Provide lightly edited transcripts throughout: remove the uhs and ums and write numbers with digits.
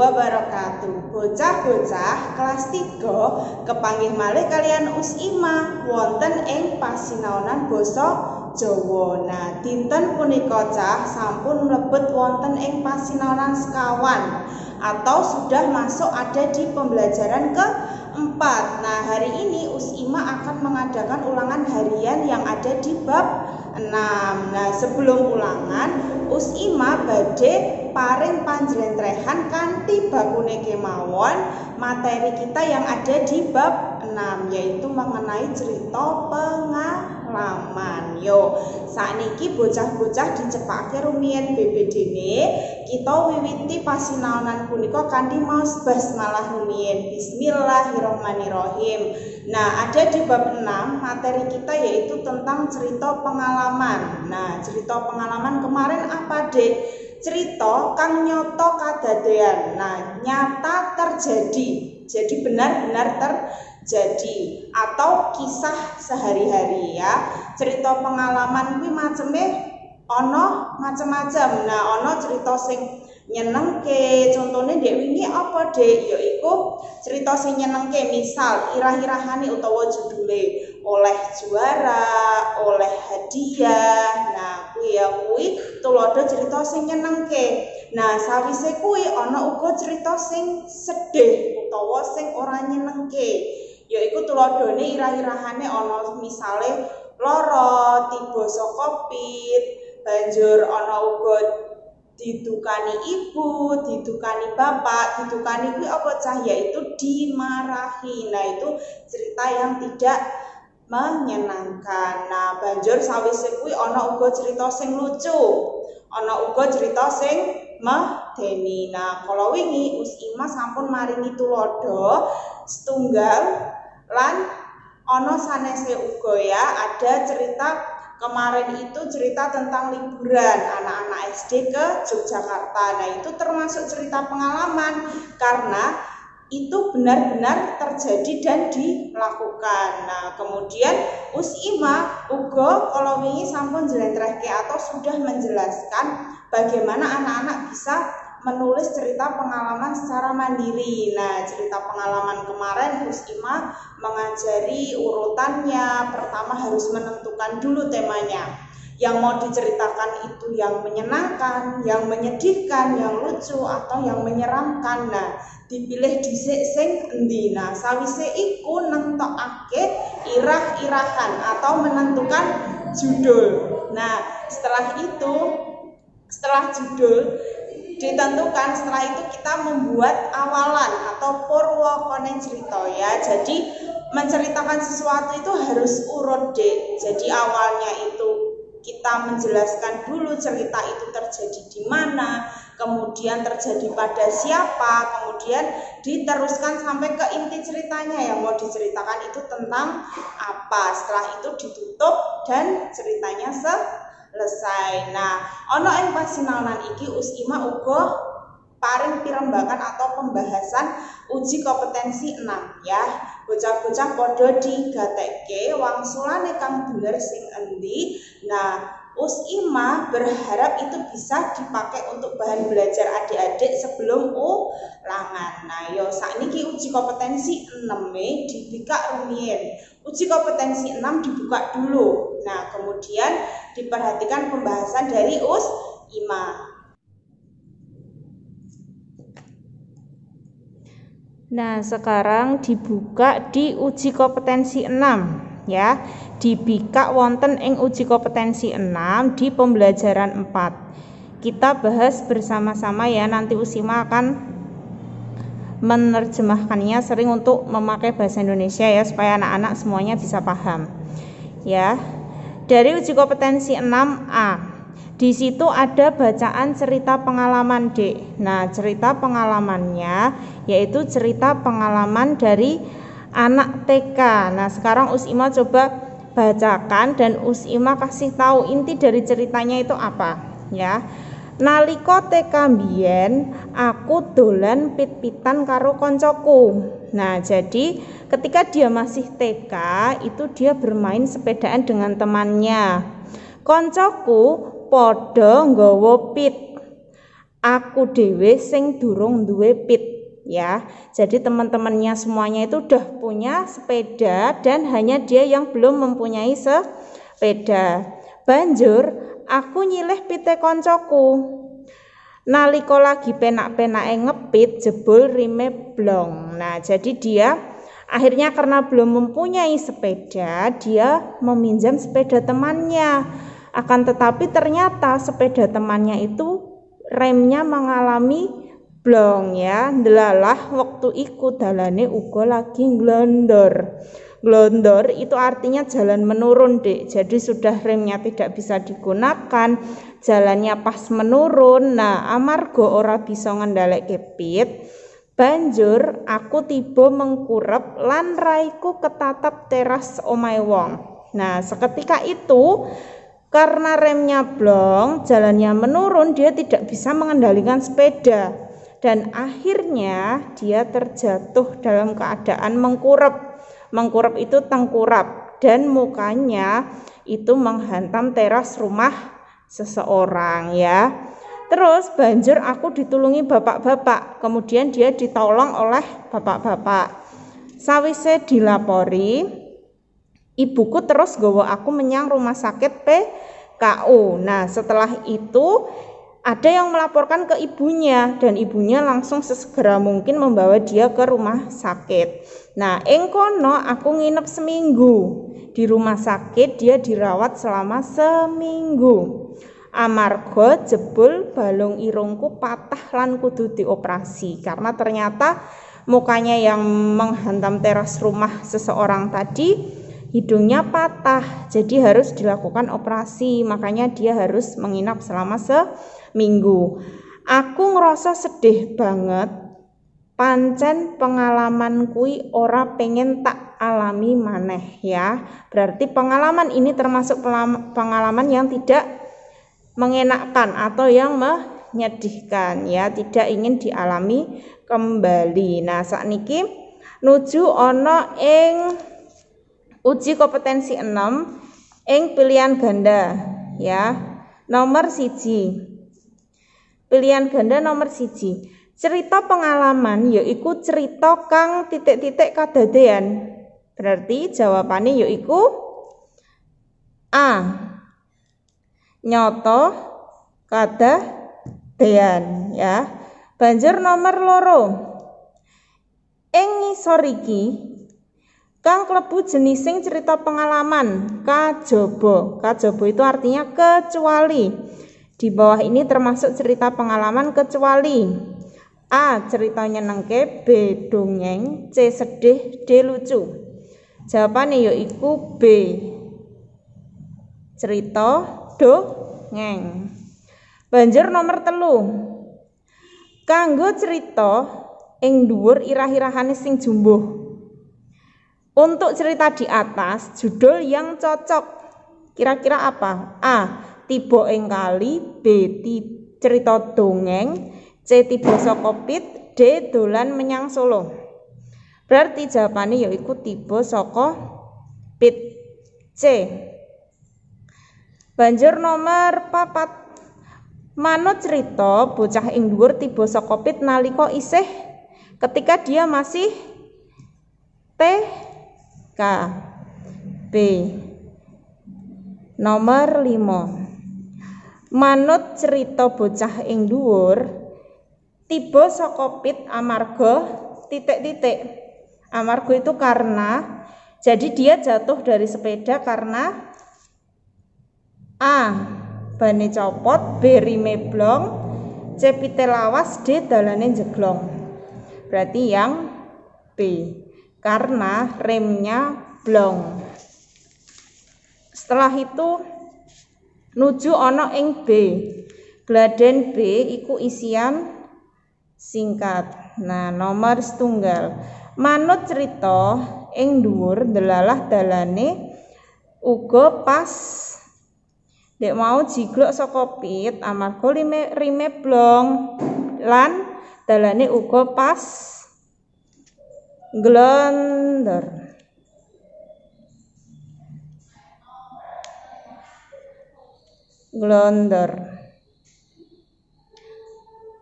wabarakatuh. Bocah-bocah kelas 3 kepanggih malih kalian Usima wonten ing pasinaonan basa Jawa. Nah, dinten punika cah sampun mlebet wonten ing pasinaonan sekawan atau sudah masuk ada di pembelajaran keempat. Nah, hari ini Usima akan mengadakan ulangan harian yang ada di bab 6. Nah, sebelum ulangan Usima badhe paring panjlentrehan kanthi bakune kemawon materi kita yang ada di bab 6, yaitu mengenai cerita pengalaman. Yo, sakniki bocah-bocah dicepake rumiyin BBD-ne, kita wiwiti pasinaonan punika kanthi maos basmalah rumiyin. Bismillahirrahmanirrahim. Nah, ada di bab 6 materi kita yaitu tentang cerita pengalaman. Nah, cerita pengalaman kemarin apa, Dek? Cerita kang nyoto kadadean. Nah, nyata terjadi. Jadi benar-benar terjadi atau kisah sehari-hari ya. Cerita pengalaman kuwi maceme ana macam-macam. Nah, ana cerita sing nyenengke, contohnya dek wingi apa dek, yaiku cerita sing nyenengke, misal irah-irahane utawa judule oleh juara, oleh hadiah. Nah, kuwi tulodo cerita sing nyenengke. Nah, sawise kuwi ana uga cerita sing sedih utawa sing ora nyenengke, yaiku tulodone irah-irahane ana misale lara, tiba saka pit, banjur ana uga didukani ibu, didukani bapak, didukani kuwi apa cah, yaitu dimarahi. Nah, itu cerita yang tidak menyenangkan. Nah, banjur sawise kuwi ana uga cerita sing lucu, ana uga cerita sing medeni. Nah, kala wingi Usima sampun maringi tulodo setunggal lan ana sanese uga ya, ada cerita kemarin itu cerita tentang liburan anak-anak SD ke Yogyakarta. Nah, itu termasuk cerita pengalaman karena itu benar-benar terjadi dan dilakukan. Nah, kemudian Usima uga kalau wingi sampun njlentrehke atau sudah menjelaskan bagaimana anak-anak bisa menulis cerita pengalaman secara mandiri. Nah, cerita pengalaman kemarin Usima mengajari urutannya. Pertama harus menentukan dulu temanya. Yang mau diceritakan itu yang menyenangkan, yang menyedihkan, yang lucu, atau yang menyeramkan. Nah, dipilih dhisik sing endi. Nah, sawise iku nentokake irah-irahan atau menentukan judul. Nah, setelah judul ditentukan, setelah itu kita membuat awalan atau purwakane cerita ya. Jadi menceritakan sesuatu itu harus urut, Dek. Jadi awalnya itu kita menjelaskan dulu cerita itu terjadi di mana, kemudian terjadi pada siapa, kemudian diteruskan sampai ke inti ceritanya yang mau diceritakan itu tentang apa. Setelah itu ditutup dan ceritanya selesai. Nah, ono ing pasinaonan iki Usima uga paring pirembagan atau pembahasan uji kompetensi 6 ya. Bocah-bocah padha digatekke wangsulane kang bener sing endi. Nah, Usima berharap itu bisa dipakai untuk bahan belajar adik-adik sebelum ulangan. Nah, yo sakniki uji kompetensi 6 dibikak rumiyin. Uji kompetensi 6 dibuka dulu. Nah, kemudian diperhatikan pembahasan dari Usima. Nah, sekarang dibuka di uji kompetensi 6 ya. Dibikak wonten ing uji kompetensi 6 di pembelajaran 4. Kita bahas bersama-sama ya, nanti Usima akan menerjemahkannya sering untuk memakai bahasa Indonesia ya, supaya anak-anak semuanya bisa paham. Ya. Dari uji kompetensi 6A. Di situ ada bacaan cerita pengalaman, Dek. Nah, cerita pengalamannya yaitu cerita pengalaman dari anak TK. Nah, sekarang Usima coba bacakan dan Usima kasih tahu inti dari ceritanya itu apa, ya. Nalika TK mbiyen aku dolan pit-pitan karo koncoku. Nah, jadi ketika dia masih TK itu dia bermain sepedaan dengan temannya. Koncoku padha nggawa pit. aku dhewe sing durung duwe pit ya. Jadi teman-temannya semuanya itu udah punya sepeda dan hanya dia yang belum mempunyai sepeda. Banjur aku nyilih pite koncoku. Nalika lagi penak-penake ngepit jebul rime blong. Nah, jadi dia akhirnya karena belum mempunyai sepeda, dia meminjam sepeda temannya. Akan tetapi ternyata sepeda temannya itu remnya mengalami blong ya. Ndelalah waktu iku dalane uga lagi glondor. Glondor itu artinya jalan menurun, Dek. Jadi sudah remnya tidak bisa digunakan, jalannya pas menurun. Nah, amarga ora bisa ngendhaleke pit, banjur aku tiba mengkurep lan raiku ketatap teras omahe wong. Nah, seketika itu karena remnya blong, jalannya menurun, dia tidak bisa mengendalikan sepeda dan akhirnya dia terjatuh dalam keadaan mengkurep. Mengkurep itu tengkurap dan mukanya itu menghantam teras rumah seseorang ya. Terus banjur aku ditulungi bapak-bapak, kemudian dia ditolong oleh bapak-bapak. Sawise dilapori, ibuku terus nggawa aku menyang rumah sakit PKU. Nah, setelah itu ada yang melaporkan ke ibunya dan ibunya langsung sesegera mungkin membawa dia ke rumah sakit. Nah, ing kono aku nginep seminggu. Di rumah sakit dia dirawat selama seminggu. Amarga jebul balung irungku patah lan kudu dioperasi karena ternyata mukanya yang menghantam teras rumah seseorang tadi hidungnya patah, jadi harus dilakukan operasi, makanya dia harus menginap selama seminggu. Aku ngerasa sedih banget, pancen pengalaman kui ora pengen tak alami maneh ya. Berarti pengalaman ini termasuk pengalaman yang tidak mengenakkan atau yang menyedihkan ya, tidak ingin dialami kembali. Nah, sakniki nuju ana ing uji kompetensi 6 ing pilihan ganda ya. Nomor 1. Pilihan ganda nomor 1. Cerita pengalaman yaiku cerita kang titik-titik kadadean. Berarti jawabannya yaiku A. Nyoto kadadean ya. Banjur nomor 2. Ing ngisor iki kang klebu jenising cerita pengalaman kajaba. Kajaba itu artinya kecuali. Di bawah ini termasuk cerita pengalaman kecuali A. Cerita nyenengke, B. Dongeng, C. Sedih, D. Lucu. Jawabannya yaiku B. Cerita dongeng. Banjur nomor 3. Kanggo cerita ing dhuwur irah-irahane sing jumbuh. Untuk cerita di atas, judul yang cocok kira-kira apa? A. Tiba ing kali, B. Cerita dongeng, C. Tiba saka pit, D. Dolan menyang Solo. Berarti jawabannya yaiku tiba saka pit, C. Banjur nomor 4. Manut cerita bocah ing dhuwur tiba saka pit nalika isih ketika dia masih TK. B. Nomor 5. Manut cerita bocah ing dhuwur tiba saka pit amarga titik-titik. Amarga itu karena, jadi dia jatuh dari sepeda karena A. Bane copot, B. rime blong, C. pite lawas, D. dalane jeglong. Berarti yang B, karena remnya blong. Setelah itu nuju ana ing B. Gladen B iku isian singkat. Nah, nomor 1. Manut cerita ing dhuwur delalah dalane uga pas dek mau jiglok saka pit amarga rime blong lan dalane uga pas glondor.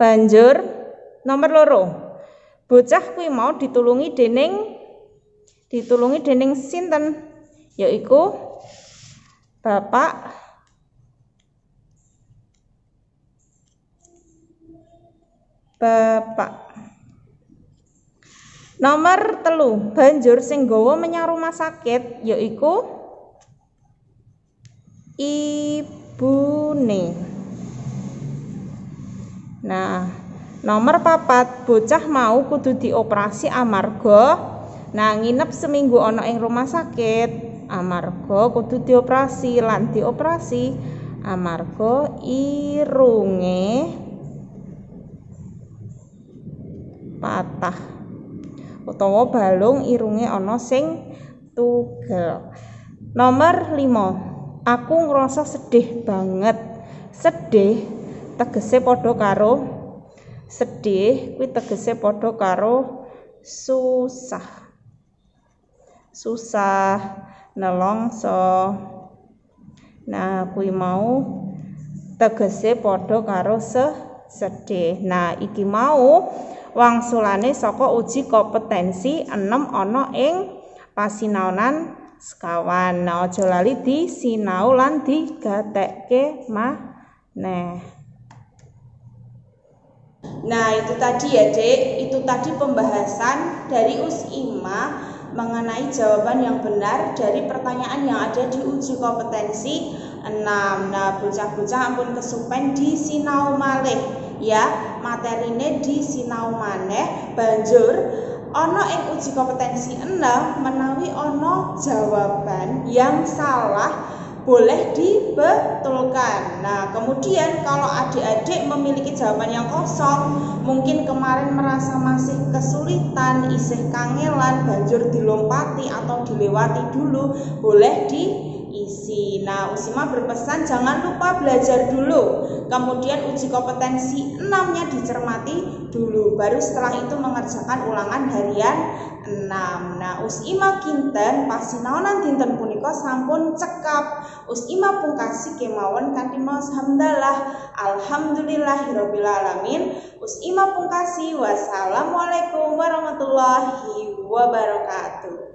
Banjur nomor loro. Bocah kuwi mau ditulungi dening sinten? Yaiku bapak Nomor telu, banjur sing nggawa menyang rumah sakit yaiku ibune. Nah, nomor papat, bocah mau kudu dioperasi amarga nginep seminggu ana ing rumah sakit, amarga kudu dioperasi lan dioperasi amarga irunge patah utawa balung irunge ana sing tugel. Nomor 5, aku ngerasa sedih banget. Sedih tegese padha karo susah nelongso. Nah, kuwi mau tegese padha karo sedih. Nah, iki mau wangsulane saka uji kompetensi 6 ana ing pasinaonan sekawan. Nah, aja lali disinau lan digatekke maneh. Nah, itu tadi ya, Dek. Itu tadi pembahasan dari USIMA mengenai jawaban yang benar dari pertanyaan yang ada di uji kompetensi 6. Nah, bocah-bocah ampun kesupen disinau malih ya, materine disinau maneh. Banjur ana ing uji kompetensi 6 menawi ana jawaban yang salah boleh dibetulkan. Nah, kemudian kalau adik-adik memiliki jawaban yang kosong, mungkin kemarin merasa masih kesulitan, isih kangelan, banjur dilompati atau dilewati dulu, boleh diisi. Nah, USIMA berpesan jangan lupa belajar dulu, kemudian uji kompetensi 6-nya dicermati dulu, baru setelah itu mengerjakan ulangan harian 6. Nah, USIMA kinten pasinaonan dinten punika sampun cekap. USIMA pungkasi kemawon kanthi maos hamdalah alhamdulillahirabbil alamin. USIMA pungkasi wassalamualaikum warahmatullahi wabarakatuh.